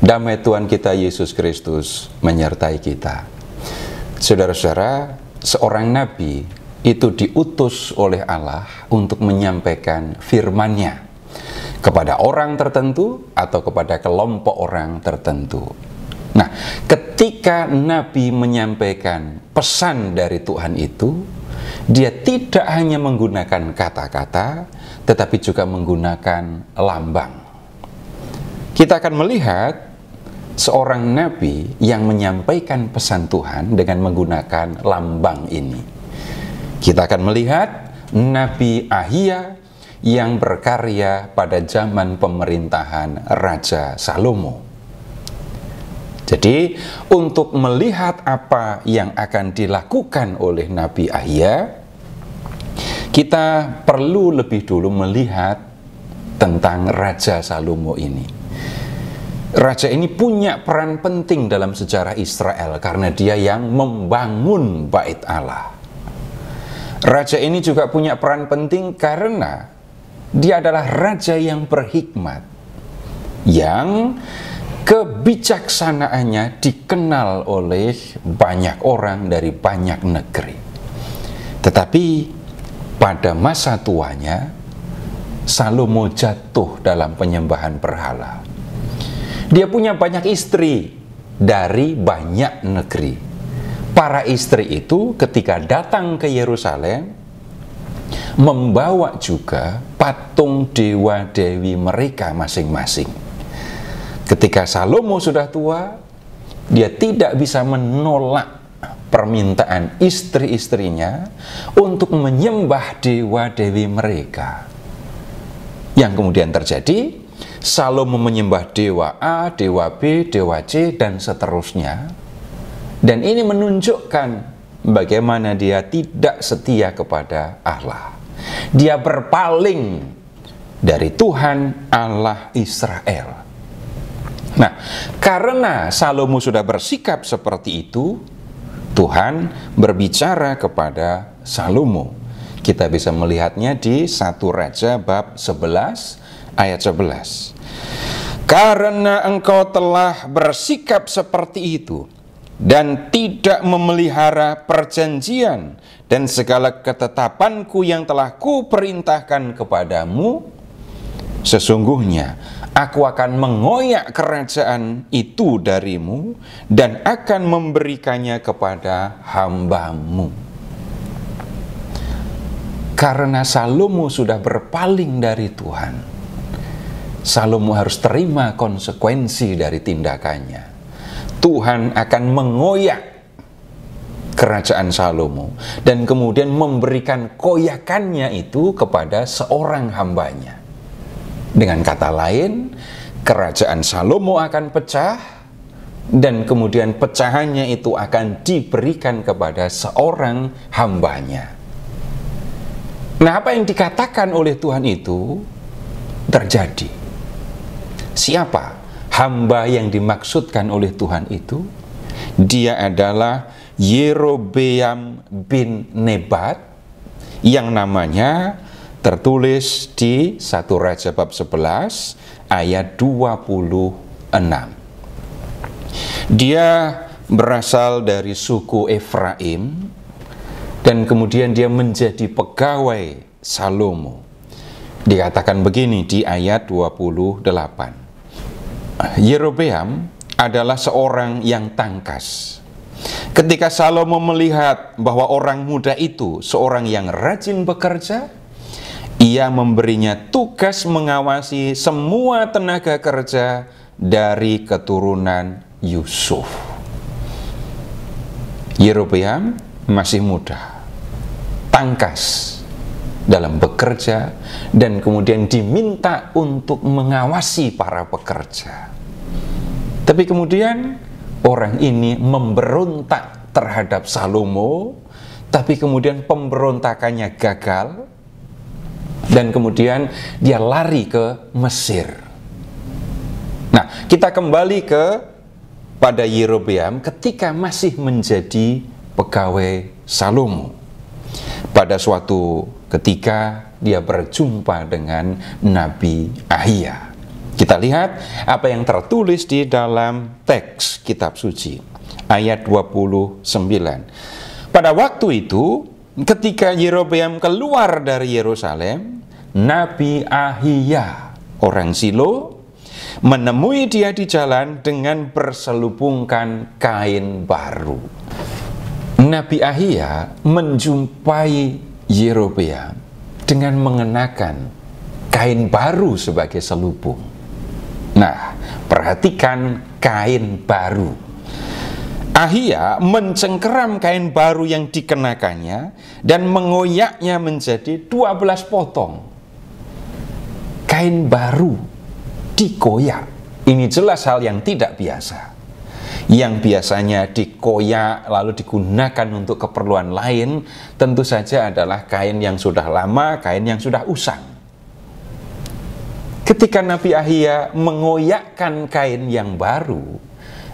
Damai Tuhan kita Yesus Kristus menyertai kita. Saudara-saudara, seorang nabi itu diutus oleh Allah untuk menyampaikan firman-Nya kepada orang tertentu atau kepada kelompok orang tertentu. Nah, ketika nabi menyampaikan pesan dari Tuhan itu, dia tidak hanya menggunakan kata-kata, tetapi juga menggunakan lambang. Kita akan melihat seorang nabi yang menyampaikan pesan Tuhan dengan menggunakan lambang ini. Kita akan melihat Nabi Ahia yang berkarya pada zaman pemerintahan Raja Salomo. Jadi, untuk melihat apa yang akan dilakukan oleh Nabi Ahia, kita perlu lebih dulu melihat tentang Raja Salomo ini. Raja ini punya peran penting dalam sejarah Israel karena dia yang membangun Bait Allah. Raja ini juga punya peran penting karena dia adalah raja yang berhikmat, yang kebijaksanaannya dikenal oleh banyak orang dari banyak negeri. Tetapi pada masa tuanya, Salomo jatuh dalam penyembahan berhala. Dia punya banyak istri dari banyak negeri. Para istri itu ketika datang ke Yerusalem membawa juga patung dewa-dewi mereka masing-masing. Ketika Salomo sudah tua, dia tidak bisa menolak permintaan istri-istrinya untuk menyembah dewa-dewi mereka. Yang kemudian terjadi, Salomo menyembah dewa A, dewa B, dewa C, dan seterusnya. Dan ini menunjukkan bagaimana dia tidak setia kepada Allah. Dia berpaling dari Tuhan Allah Israel. Nah, karena Salomo sudah bersikap seperti itu, Tuhan berbicara kepada Salomo. Kita bisa melihatnya di 1 Raja bab 11 ayat 11. Karena engkau telah bersikap seperti itu dan tidak memelihara perjanjian dan segala ketetapanku yang telah kuperintahkan kepadamu, sesungguhnya aku akan mengoyak kerajaan itu darimu dan akan memberikannya kepada hambamu. Karena Salomo sudah berpaling dari Tuhan, Salomo harus terima konsekuensi dari tindakannya. Tuhan akan mengoyak kerajaan Salomo dan kemudian memberikan koyakannya itu kepada seorang hambanya. Dengan kata lain, kerajaan Salomo akan pecah dan kemudian pecahannya itu akan diberikan kepada seorang hambanya. Nah, apa yang dikatakan oleh Tuhan itu terjadi. Siapa hamba yang dimaksudkan oleh Tuhan itu? Dia adalah Yerobeam bin Nebat, yang namanya tertulis di 1 Raja bab 11 ayat 26. Dia berasal dari suku Efraim dan kemudian dia menjadi pegawai Salomo. Dikatakan begini di ayat 28. Yerobeam adalah seorang yang tangkas. Ketika Salomo melihat bahwa orang muda itu seorang yang rajin bekerja, ia memberinya tugas mengawasi semua tenaga kerja dari keturunan Yusuf. Yerobeam masih muda, tangkas dalam bekerja, dan kemudian diminta untuk mengawasi para pekerja. Tapi kemudian orang ini memberontak terhadap Salomo, tapi kemudian pemberontakannya gagal, dan kemudian dia lari ke Mesir. Nah, kita kembali pada Yerobeam ketika masih menjadi pegawai Salomo. pada suatu ketika dia berjumpa dengan Nabi Ahia. Kita lihat apa yang tertulis di dalam teks kitab suci, ayat 29. Pada waktu itu, ketika Yerobeam keluar dari Yerusalem, Nabi Ahia, orang Silo, menemui dia di jalan dengan berselubungkan kain baru. Nabi Ahia menjumpai Yerobeam dengan mengenakan kain baru sebagai selubung. Nah, perhatikan kain baru. Ahia mencengkeram kain baru yang dikenakannya dan mengoyaknya menjadi 12 potong. Kain baru dikoyak. Ini jelas hal yang tidak biasa. Yang biasanya dikoyak lalu digunakan untuk keperluan lain, tentu saja adalah kain yang sudah lama, kain yang sudah usang. Ketika Nabi Ahia mengoyakkan kain yang baru,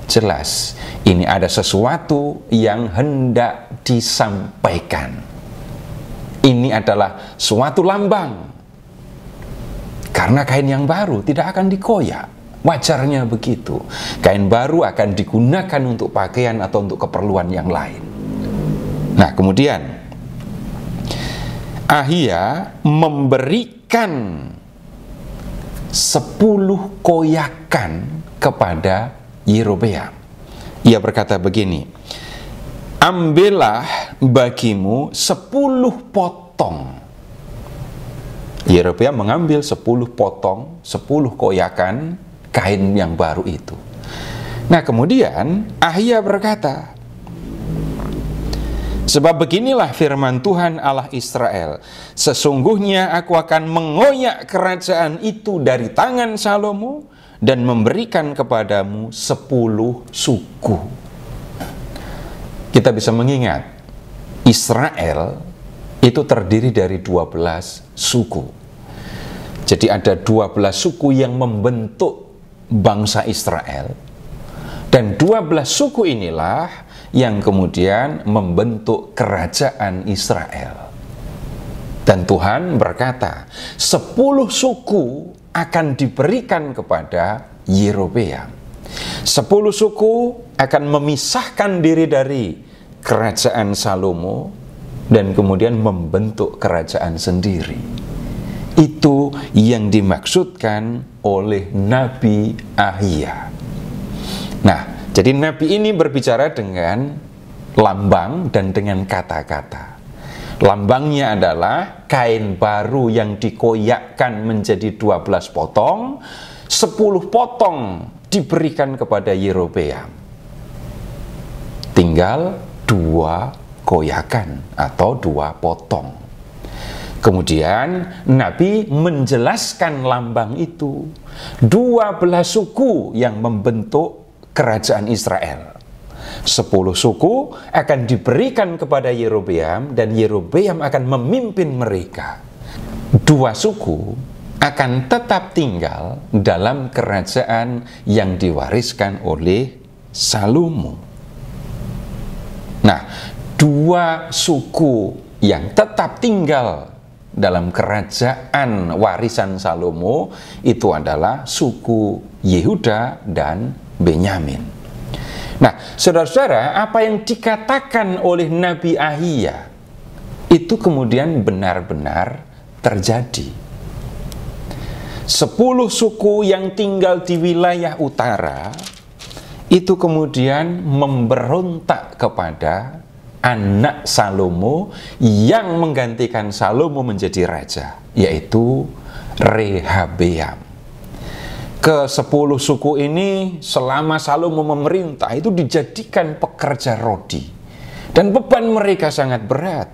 jelas ini ada sesuatu yang hendak disampaikan. Ini adalah suatu lambang. Karena kain yang baru tidak akan dikoyak, wajarnya begitu. Kain baru akan digunakan untuk pakaian atau untuk keperluan yang lain. Nah, kemudian Ahia memberikan 10 koyakan kepada Yerobeam. Ia berkata begini, ambillah bagimu 10 potong. Yerobeam mengambil 10 potong, 10 koyakan kain yang baru itu. Nah, kemudian Ahia berkata, sebab beginilah firman Tuhan Allah Israel, sesungguhnya aku akan mengoyak kerajaan itu dari tangan Salomo dan memberikan kepadamu 10 suku. Kita bisa mengingat, Israel itu terdiri dari 12 suku. Jadi ada 12 suku yang membentuk bangsa Israel, dan 12 suku inilah yang kemudian membentuk kerajaan Israel. Dan Tuhan berkata, 10 suku akan diberikan kepada Yerobeam. 10 suku akan memisahkan diri dari kerajaan Salomo dan kemudian membentuk kerajaan sendiri. Itu yang dimaksudkan oleh Nabi Ahia. Nah, jadi Nabi ini berbicara dengan lambang dan dengan kata-kata. Lambangnya adalah kain baru yang dikoyakkan menjadi 12 potong, 10 potong diberikan kepada Yerobeam. Tinggal 2 koyakan atau 2 potong. Kemudian Nabi menjelaskan lambang itu. 12 suku yang membentuk kerajaan Israel. 10 suku akan diberikan kepada Yerobeam dan Yerobeam akan memimpin mereka. 2 suku akan tetap tinggal dalam kerajaan yang diwariskan oleh Salomo. Nah, 2 suku yang tetap tinggal dalam kerajaan warisan Salomo itu adalah suku Yehuda dan Benyamin. Nah, saudara-saudara, apa yang dikatakan oleh Nabi Ahia itu kemudian benar-benar terjadi. 10 suku yang tinggal di wilayah utara itu kemudian memberontak kepada anak Salomo yang menggantikan Salomo menjadi raja, yaitu Rehabeam. Ke-10 suku ini selama Salomo memerintah itu dijadikan pekerja rodi, dan beban mereka sangat berat.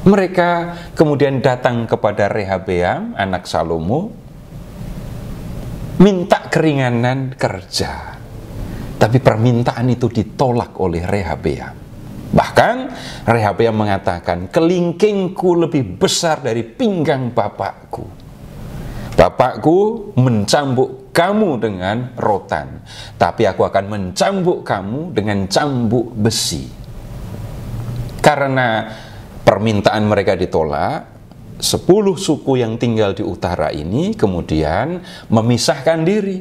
Mereka kemudian datang kepada Rehabeam, anak Salomo, minta keringanan kerja. Tapi permintaan itu ditolak oleh Rehabeam. Bahkan Rehabeam mengatakan, kelingkingku lebih besar dari pinggang bapakku. Bapakku mencambuk kamu dengan rotan, tapi aku akan mencambuk kamu dengan cambuk besi. Karena permintaan mereka ditolak, 10 suku yang tinggal di utara ini kemudian memisahkan diri.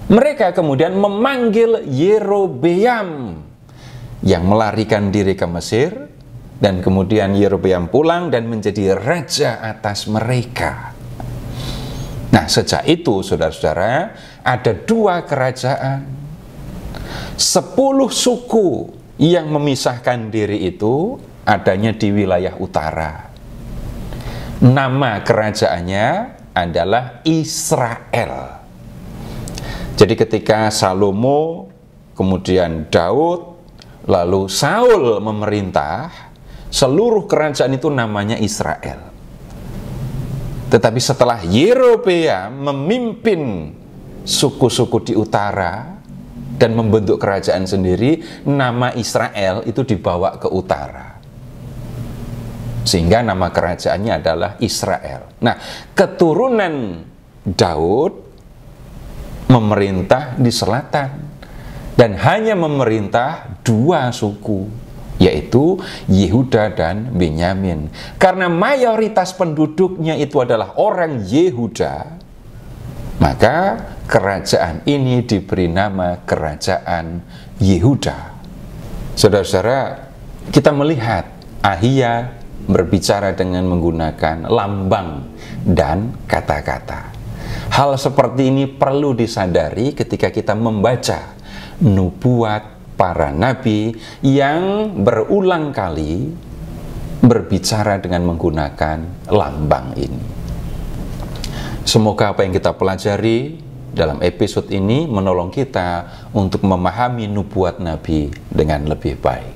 Mereka kemudian memanggil Yerobeam yang melarikan diri ke Mesir, dan kemudian Yerobeam pulang dan menjadi raja atas mereka. Nah, sejak itu saudara-saudara, ada 2 kerajaan. 10 suku yang memisahkan diri itu adanya di wilayah utara. Nama kerajaannya adalah Israel. Jadi ketika Salomo, kemudian Daud, lalu Saul memerintah, seluruh kerajaan itu namanya Israel. Tetapi setelah Yerobeam memimpin suku-suku di utara dan membentuk kerajaan sendiri, nama Israel itu dibawa ke utara. Sehingga nama kerajaannya adalah Israel. Nah, keturunan Daud memerintah di selatan dan hanya memerintah 2 suku, yaitu Yehuda dan Benyamin. Karena mayoritas penduduknya itu adalah orang Yehuda, maka kerajaan ini diberi nama Kerajaan Yehuda. Saudara-saudara, kita melihat Ahia berbicara dengan menggunakan lambang dan kata-kata. Hal seperti ini perlu disadari ketika kita membaca nubuat para nabi yang berulang kali berbicara dengan menggunakan lambang ini. Semoga apa yang kita pelajari dalam episode ini menolong kita untuk memahami nubuat nabi dengan lebih baik.